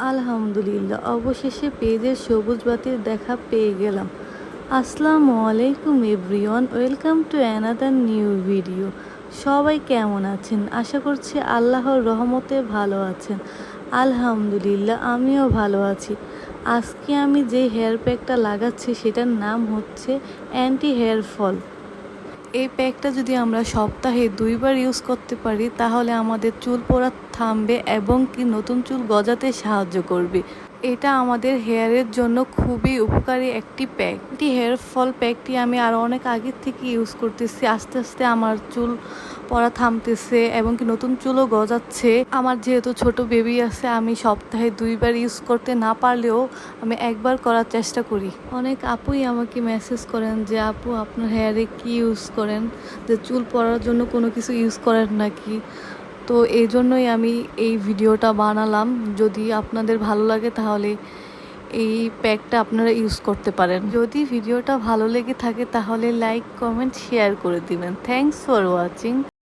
আলহামদুলিল্লাহ, অবশেষে পেজের সবুজ বাতির দেখা পেয়ে গেলাম। আসসালামু আলাইকুম everyone, welcome to another new video. সবাই কেমন আছেন? আশা করছি আল্লাহর রহমতে ভালো আছেন। আলহামদুলিল্লাহ, আমিও ভালো আছি। আজকে আমি যে হেয়ার প্যাকটা লাগাচ্ছি সেটার নাম হচ্ছে অ্যান্টি হেয়ার ফল। এই প্যাকটা যদি আমরা সপ্তাহে 2বার ইউজ করতে পারি তাহলে আমাদের চুল পড়া থামবে এবং কি নতুন চুল গজাতে সাহায্য করবে। এটা আমাদের হেয়ারের জন্য খুবই উপকারী একটি প্যাক। এটি হেয়ার ফল প্যাকটি আমি আরও অনেক আগের থেকে ইউজ করতেছি। আস্তে আস্তে আমার চুল পড়া থামতেছে এবং কি নতুন চুলও গজাচ্ছে। আমার যেহেতু ছোট বেবি আছে, আমি সপ্তাহে 2বার ইউজ করতে না পারলেও আমি একবার করার চেষ্টা করি। অনেক আপুই আমাকে মেসেজ করেন যে আপু আপনার হেয়ারে কি ইউজ করেন, যে চুল পড়ার জন্য কোনো কিছু ইউজ করেন নাকি। তো এই জন্যই আমি এই ভিডিওটা বানালাম। যদি আপনাদের ভালো লাগে তাহলে এই প্যাকটা আপনারা ইউজ করতে পারেন। যদি ভিডিওটা ভালো লেগে থাকে তাহলে লাইক, কমেন্ট, শেয়ার করে দিবেন। Thanks for watching.